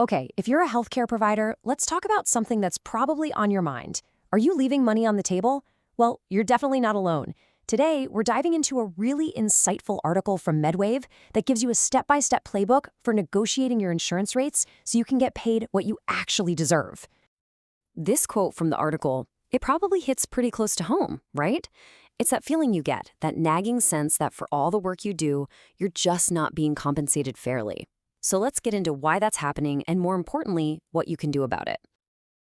Okay, if you're a healthcare provider, let's talk about something that's probably on your mind. Are you leaving money on the table? Well, you're definitely not alone. Today, we're diving into a really insightful article from MedWave that gives you a step-by-step playbook for negotiating your insurance rates so you can get paid what you actually deserve. This quote from the article, it probably hits pretty close to home, right? It's that feeling you get, that nagging sense that for all the work you do, you're just not being compensated fairly. So let's get into why that's happening and, more importantly, what you can do about it.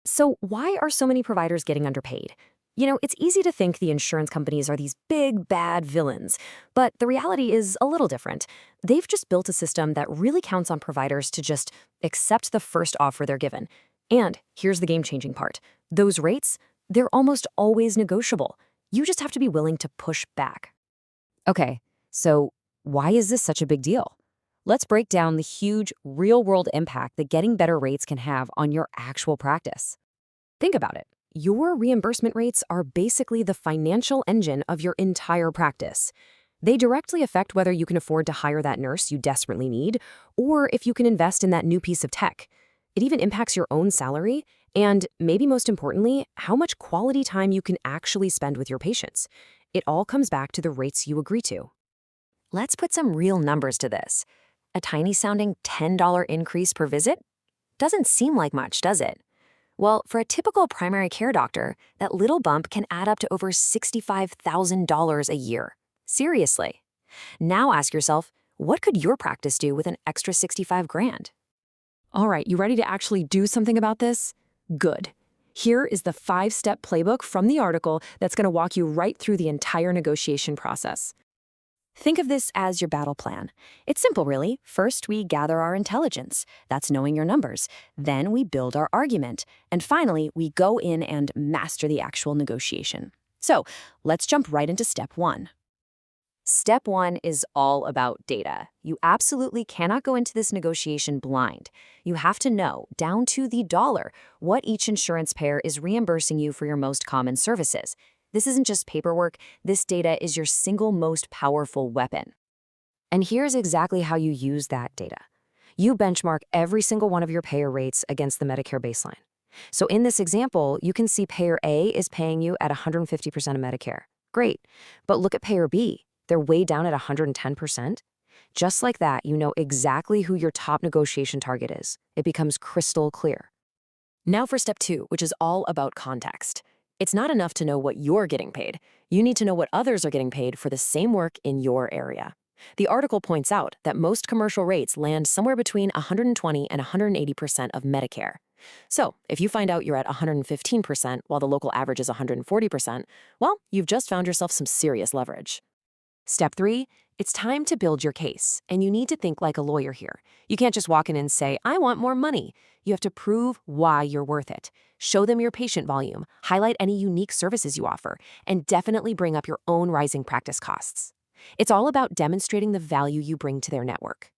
So why are so many providers getting underpaid? It's easy to think the insurance companies are these big, bad villains, but the reality is a little different. They've just built a system that really counts on providers to just accept the first offer they're given. And here's the game-changing part. Those rates, they're almost always negotiable. You just have to be willing to push back. Okay, so why is this such a big deal? Let's break down the huge, real-world impact that getting better rates can have on your actual practice. Think about it. Your reimbursement rates are basically the financial engine of your entire practice. They directly affect whether you can afford to hire that nurse you desperately need, or if you can invest in that new piece of tech. It even impacts your own salary, and maybe most importantly, how much quality time you can actually spend with your patients. It all comes back to the rates you agree to. Let's put some real numbers to this. A tiny-sounding $10 increase per visit? Doesn't seem like much, does it? Well, for a typical primary care doctor, that little bump can add up to over $65,000 a year. Seriously. Now ask yourself, what could your practice do with an extra 65 grand? All right, you ready to actually do something about this? Good. Here is the 5-step playbook from the article that's going to walk you right through the entire negotiation process. Think of this as your battle plan. It's simple, really. First, we gather our intelligence. That's knowing your numbers. Then we build our argument. And finally, we go in and master the actual negotiation. So let's jump right into step 1. Step 1 is all about data. You absolutely cannot go into this negotiation blind. You have to know, down to the dollar, what each insurance payer is reimbursing you for your most common services. This isn't just paperwork. This data is your single most powerful weapon. And here's exactly how you use that data. You benchmark every single one of your payer rates against the Medicare baseline. So in this example, you can see payer A is paying you at 150% of Medicare. Great. But look at payer B. They're way down at 110%. Just like that, you know exactly who your top negotiation target is. It becomes crystal clear. Now for step 2, which is all about context. It's not enough to know what you're getting paid. You need to know what others are getting paid for the same work in your area. The article points out that most commercial rates land somewhere between 120 and 180% of Medicare. So if you find out you're at 115% while the local average is 140%, well, you've just found yourself some serious leverage. Step 3, it's time to build your case, and you need to think like a lawyer here. You can't just walk in and say, I want more money. You have to prove why you're worth it. Show them your patient volume, highlight any unique services you offer, and definitely bring up your own rising practice costs. It's all about demonstrating the value you bring to their network.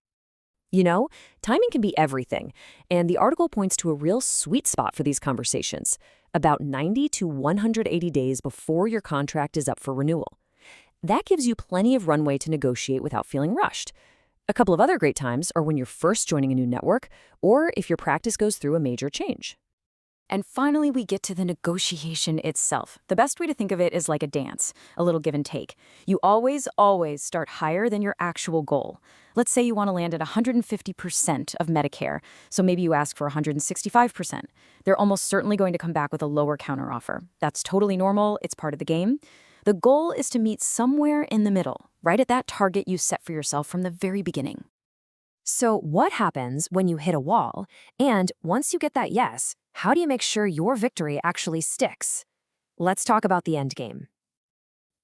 Timing can be everything, and the article points to a real sweet spot for these conversations, about 90 to 180 days before your contract is up for renewal. That gives you plenty of runway to negotiate without feeling rushed. A couple of other great times are when you're first joining a new network, or if your practice goes through a major change. And finally, we get to the negotiation itself. The best way to think of it is like a dance, a little give and take. You always start higher than your actual goal. Let's say you want to land at 150% of Medicare, so maybe you ask for 165%. They're almost certainly going to come back with a lower counteroffer. That's totally normal. It's part of the game. The goal is to meet somewhere in the middle, right at that target you set for yourself from the very beginning. So what happens when you hit a wall? And once you get that yes, how do you make sure your victory actually sticks? Let's talk about the end game.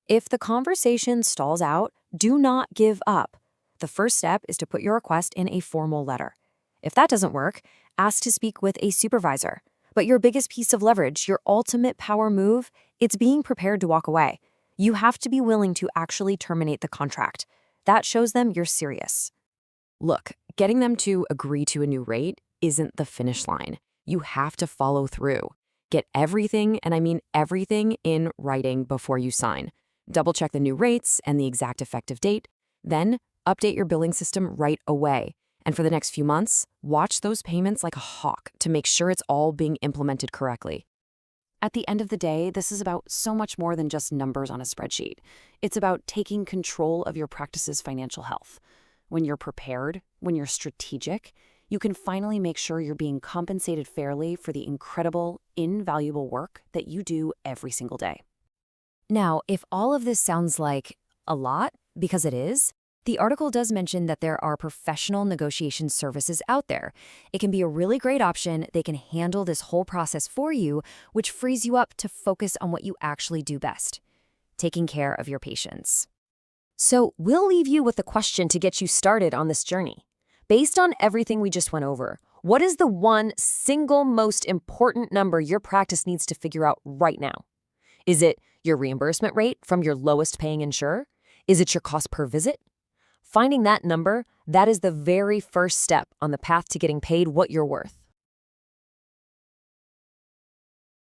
If the conversation stalls out, do not give up. The first step is to put your request in a formal letter. If that doesn't work, ask to speak with a supervisor. But your biggest piece of leverage, your ultimate power move, it's being prepared to walk away. You have to be willing to actually terminate the contract. That shows them you're serious. Look, getting them to agree to a new rate isn't the finish line. You have to follow through. Get everything, and I mean everything, in writing before you sign. Double-check the new rates and the exact effective date. Then, update your billing system right away. And for the next few months, watch those payments like a hawk to make sure it's all being implemented correctly. At the end of the day, this is about so much more than just numbers on a spreadsheet. It's about taking control of your practice's financial health. When you're prepared, when you're strategic, you can finally make sure you're being compensated fairly for the incredible, invaluable work that you do every single day. Now, if all of this sounds like a lot, because it is, the article does mention that there are professional negotiation services out there. It can be a really great option. They can handle this whole process for you, which frees you up to focus on what you actually do best, taking care of your patients. So we'll leave you with a question to get you started on this journey. Based on everything we just went over, what is the one single most important number your practice needs to figure out right now? Is it your reimbursement rate from your lowest paying insurer? Is it your cost per visit? Finding that number, that is the very first step on the path to getting paid what you're worth.